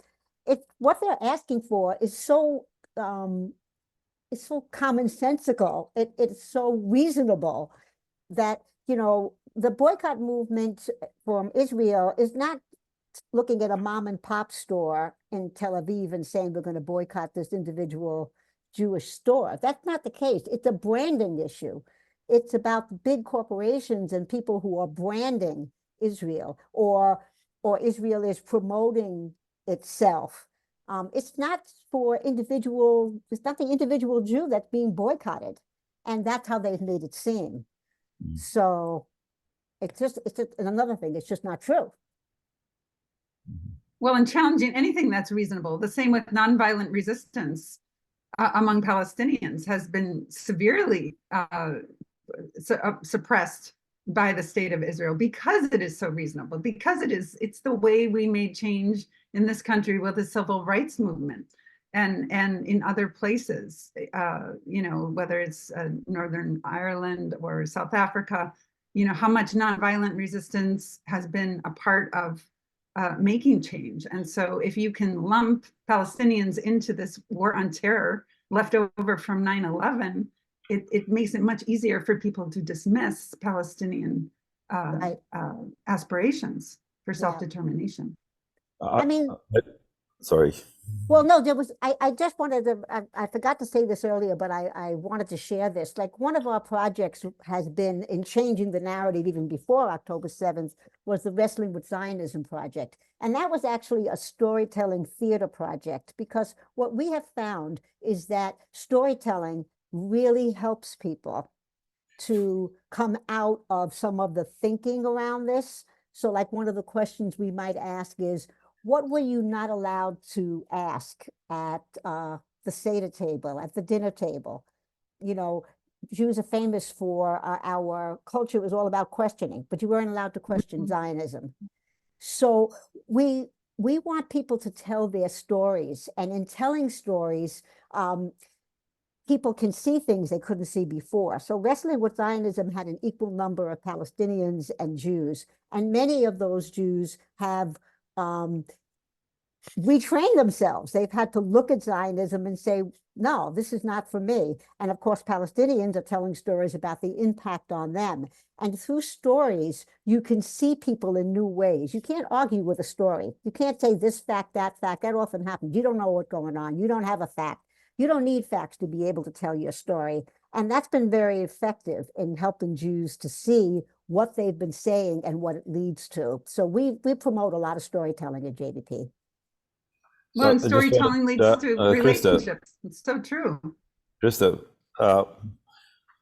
Speaker 1: what they're asking for is so it's so commonsensical. It's so reasonable that, the boycott movement from Israel is not looking at a mom and pop store in Tel Aviv and saying we're going to boycott this individual Jewish store. That's not the case. It's a branding issue. It's about big corporations and people who are branding Israel, or Israel is promoting itself. It's not the individual Jew that's being boycotted. And that's how they've made it seem. So it's another thing. It's just not true.
Speaker 2: Well, and challenging anything that's reasonable. The same with nonviolent resistance among Palestinians has been severely suppressed by the state of Israel because it is so reasonable, because it's the way we made change in this country with the civil rights movement and in other places, whether it's Northern Ireland or South Africa, how much nonviolent resistance has been a part of making change. And so if you can lump Palestinians into this war on terror left over from 9/11, it makes it much easier for people to dismiss Palestinian aspirations for self-determination.
Speaker 1: I mean,
Speaker 3: sorry.
Speaker 1: Well, no, I just wanted to, I forgot to say this earlier, but I wanted to share this. Like, one of our projects has been in changing the narrative even before October 7th was the Wrestling with Zionism project. And that was actually a storytelling theater project, because what we have found is that storytelling really helps people to come out of some of the thinking around this. So like, one of the questions we might ask is, what were you not allowed to ask at the Seder table, at the dinner table? Jews are famous for our culture was all about questioning, but you weren't allowed to question Zionism. So we want people to tell their stories, and in telling stories, people can see things they couldn't see before. So Wrestling with Zionism had an equal number of Palestinians and Jews, and many of those Jews have retrained themselves. They've had to look at Zionism and say, no, this is not for me. And of course, Palestinians are telling stories about the impact on them. And through stories, you can see people in new ways. You can't argue with a story. You can't say this fact, that fact. That often happens. You don't know what's going on. You don't have a fact. You don't need facts to be able to tell your story. And that's been very effective in helping Jews to see what they've been saying and what it leads to. So we promote a lot of storytelling at JVP.
Speaker 2: Well, and storytelling leads to relationships.
Speaker 3: Krista,
Speaker 2: It's so true.
Speaker 3: Krista,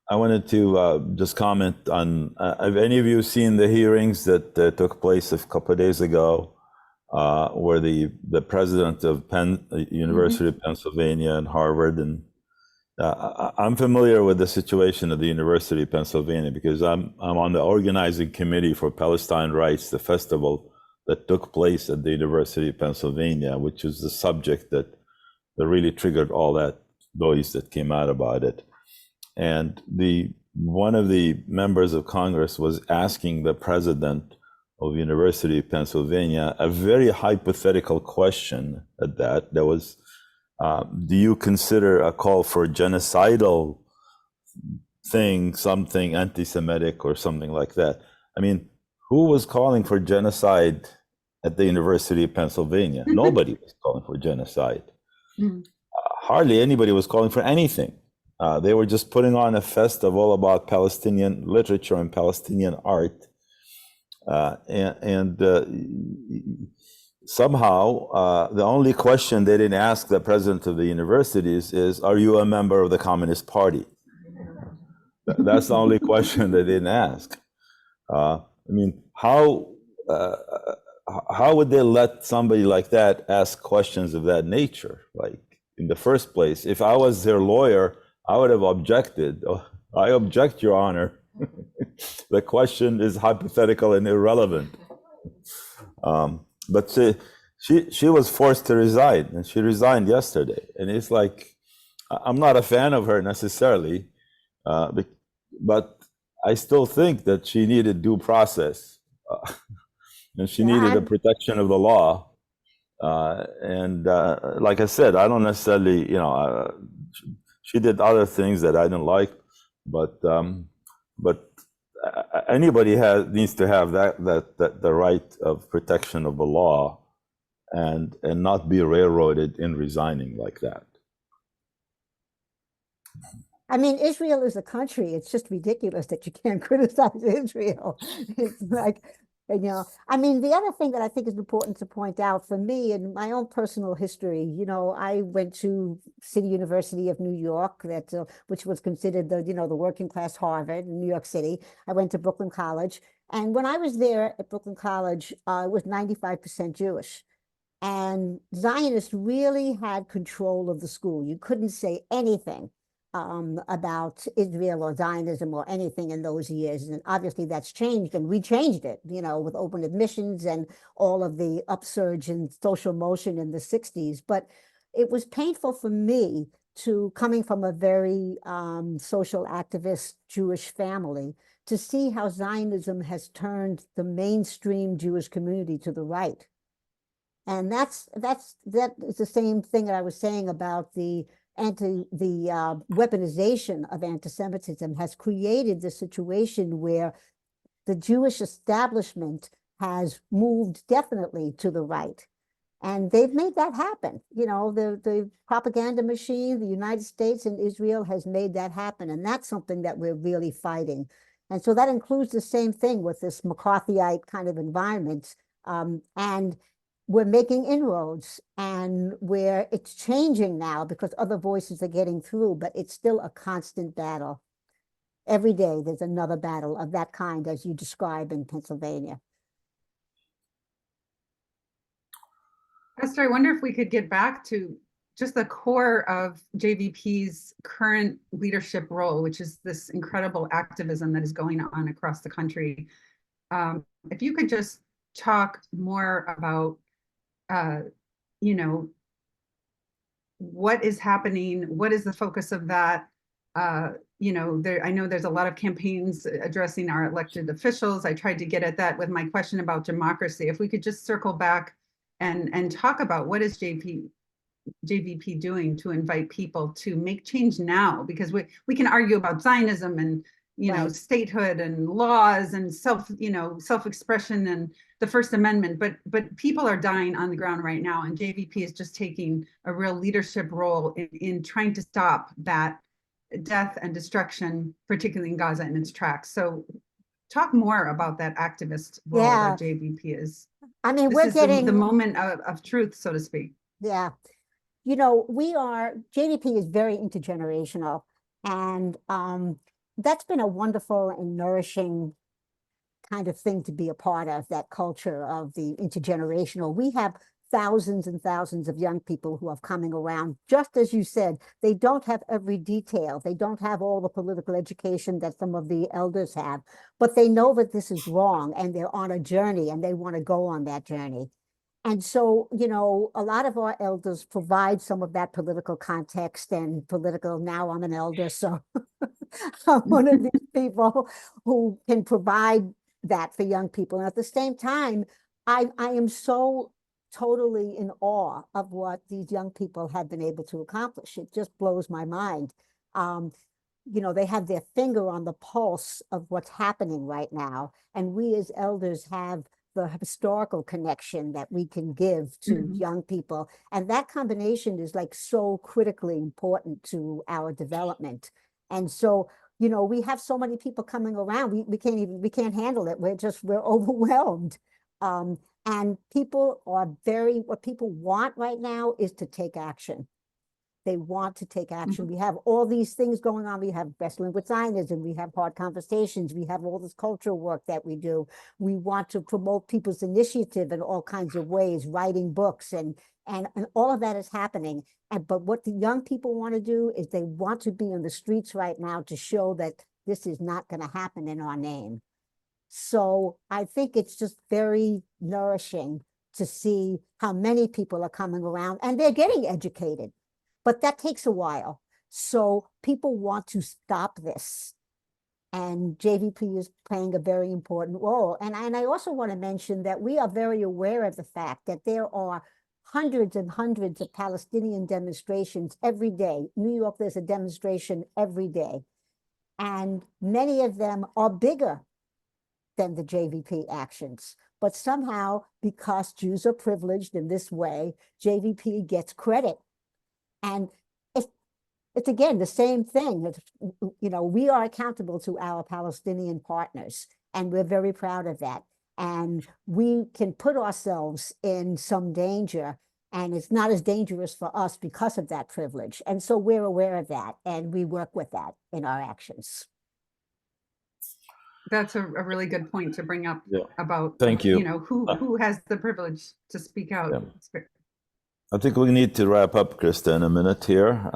Speaker 3: I wanted to just comment on, have any of you seen the hearings that took place a couple of days ago, where the president of University of Pennsylvania and Harvard, and I'm familiar with the situation of the University of Pennsylvania because I'm on the organizing committee for Palestine Rights, the festival that took place at the University of Pennsylvania, which is the subject that really triggered all that noise that came out about it. And one of the members of Congress was asking the president of University of Pennsylvania a very hypothetical question at that. There was, do you consider a call for genocidal thing, something anti-Semitic or something like that? I mean, who was calling for genocide at the University of Pennsylvania? Nobody was calling for genocide. Hardly anybody was calling for anything. They were just putting on a festival about Palestinian literature and Palestinian art. Somehow, the only question they didn't ask the president of the universities is, are you a member of the Communist Party? That's the only question they didn't ask. I mean, how would they let somebody like that ask questions of that nature? Like, in the first place, if I was their lawyer, I would have objected. Oh, I object, Your Honor. The question is hypothetical and irrelevant. But she was forced to resign, and she resigned yesterday. And it's like, I'm not a fan of her necessarily, but I still think that she needed due process, and she needed the protection of the law. Like I said, I don't necessarily, she did other things that I didn't like, but anybody needs to have the right of protection of the law, and not be railroaded in resigning like that.
Speaker 1: I mean, Israel is a country. It's just ridiculous that you can't criticize Israel. It's like, I mean, the other thing that I think is important to point out for me in my own personal history, I went to City University of New York, which was considered the working class Harvard in New York City. I went to Brooklyn College. And when I was there at Brooklyn College, it was 95% Jewish. And Zionists really had control of the school. You couldn't say anything about Israel or Zionism or anything in those years. And obviously that's changed, and we changed it, with open admissions and all of the upsurge in social motion in the 60s. But it was painful for me coming from a very social activist Jewish family, to see how Zionism has turned the mainstream Jewish community to the right. And that is the same thing that I was saying about the weaponization of anti-Semitism has created the situation where the Jewish establishment has moved definitely to the right. And they've made that happen. The propaganda machine, the United States and Israel has made that happen. And that's something that we're really fighting. And so that includes the same thing with this McCarthyite kind of environment. And we're making inroads, and where it's changing now because other voices are getting through, but it's still a constant battle. Every day there's another battle of that kind, as you describe in Pennsylvania.
Speaker 2: Esther, I wonder if we could get back to just the core of JVP's current leadership role, which is this incredible activism that is going on across the country. If you could just talk more about what is happening, what is the focus of that? I know there's a lot of campaigns addressing our elected officials. I tried to get at that with my question about democracy. If we could just circle back and talk about what is JVP doing to invite people to make change now, because we can argue about Zionism and statehood and laws and self-expression and the First Amendment, but people are dying on the ground right now, and JVP is just taking a real leadership role in trying to stop that death and destruction, particularly in Gaza, in its tracks. So talk more about that activist role that JVP is. I mean, we're getting the moment of truth, so to speak.
Speaker 1: Yeah. JVP is very intergenerational, and that's been a wonderful and nourishing kind of thing to be a part of, that culture of the intergenerational. We have thousands and thousands of young people who are coming around. Just as you said, they don't have every detail. They don't have all the political education that some of the elders have, but they know that this is wrong and they're on a journey and they want to go on that journey. And so, you know, a lot of our elders provide some of that political context and political. Now I'm an elder, so I'm one of these people who can provide that for young people. And at the same time, I am so totally in awe of what these young people have been able to accomplish. It just blows my mind. You know, they have their finger on the pulse of what's happening right now. And we as elders have the historical connection that we can give to young people. And that combination is like so critically important to our development. And so, you know, we have so many people coming around, we can't handle it. We're overwhelmed. And people are what people want right now is to take action. They want to take action. We have all these things going on. We have Wrestling with Zionism. We have Hard Conversations. We have all this cultural work that we do. We want to promote people's initiative in all kinds of ways, writing books, and all of that is happening. But what the young people want to do is they want to be in the streets right now to show that this is not going to happen in our name. So I think it's just very nourishing to see how many people are coming around and they're getting educated. But that takes a while. So people want to stop this. And JVP is playing a very important role. And I also want to mention that we are very aware of the fact that there are hundreds and hundreds of Palestinian demonstrations every day. New York, there's a demonstration every day. And many of them are bigger than the JVP actions. But somehow, because Jews are privileged in this way, JVP gets credit. And it's again the same thing. You know, we are accountable to our Palestinian partners, and we're very proud of that. And we can put ourselves in some danger, and it's not as dangerous for us because of that privilege. And so we're aware of that, and we work with that in our actions.
Speaker 2: That's a really good point to bring up about,
Speaker 3: Thank you.
Speaker 2: You know, who has the privilege to speak out.
Speaker 3: Yeah. I think we need to wrap up, Krista, in a minute here.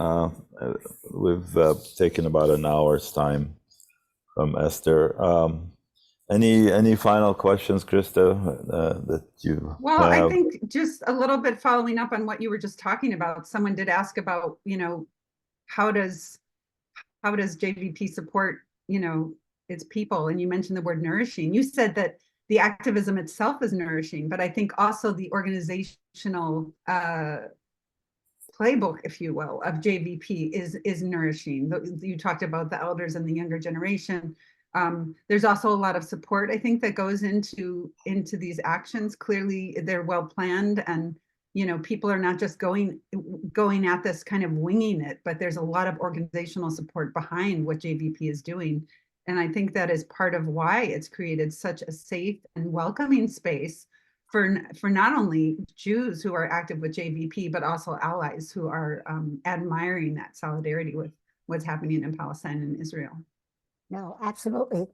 Speaker 3: We've taken about an hour's time from Esther. Any final questions, Krista, that you
Speaker 2: Well,
Speaker 3: have?
Speaker 2: I think just a little bit following up on what you were just talking about. Someone did ask about, you know, how does JVP support, you know, its people? And you mentioned the word nourishing. You said that the activism itself is nourishing, but I think also the organizational playbook, if you will, of JVP is nourishing. You talked about the elders and the younger generation. There's also a lot of support, I think, that goes into these actions. Clearly, they're well planned, and you know, people are not just going at this kind of winging it, but there's a lot of organizational support behind what JVP is doing. And I think that is part of why it's created such a safe and welcoming space for not only Jews who are active with JVP, but also allies who are admiring that solidarity with what's happening in Palestine and Israel.
Speaker 1: No, absolutely.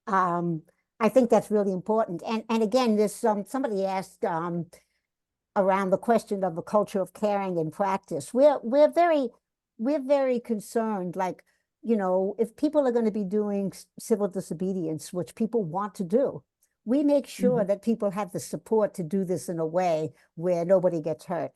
Speaker 1: I think that's really important. And again, this somebody asked around the question of the culture of caring in practice. We're very concerned, like, you know, if people are going to be doing civil disobedience, which people want to do, we make sure that people have the support to do this in a way where nobody gets hurt.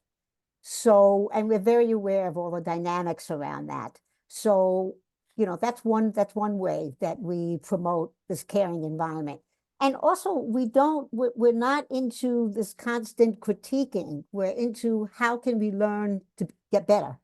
Speaker 1: So, and we're very aware of all the dynamics around that. So, you know, that's one way that we promote this caring environment. And also, we're not into this constant critiquing. We're into how can we learn to get better.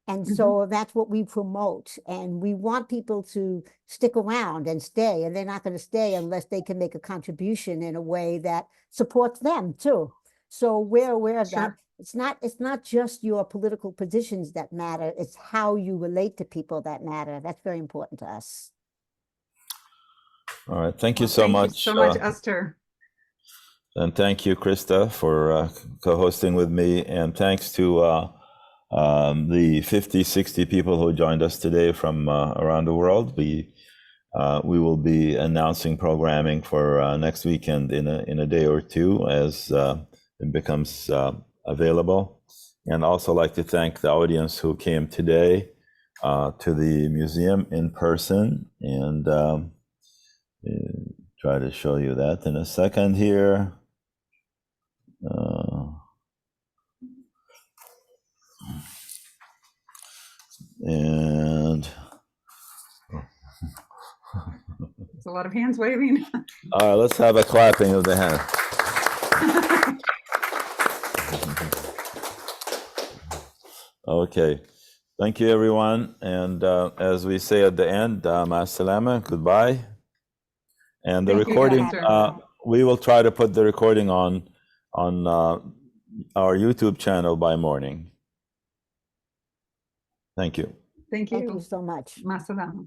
Speaker 1: And so that's what we promote. And we want people to stick around and stay. And they're not going to stay unless they can make a contribution in a way that supports them too. So we're aware of that. It's not just your political positions that matter. It's how you relate to people that matter. That's very important to us.
Speaker 3: All right. Thank you so much.
Speaker 2: Thank you so much, Esther.
Speaker 3: And thank you, Krista, for co-hosting with me. And thanks to the 50, 60 people who joined us today from around the world. We will be announcing programming for next weekend in a day or two as it becomes available. And also like to thank the audience who came today to the museum in person, and try to show you that in a second here. And
Speaker 2: It's a lot of hands waving.
Speaker 3: all right, let's have a clapping of the hand. Okay, thank you everyone. And as we say at the end, ma salama, goodbye. And the
Speaker 2: Thank you,
Speaker 3: recording,
Speaker 2: Esther.
Speaker 3: we will try to put the recording on our YouTube channel by morning. Thank you.
Speaker 2: Thank
Speaker 1: Thank
Speaker 2: you.
Speaker 1: you so much.
Speaker 2: Ma salama.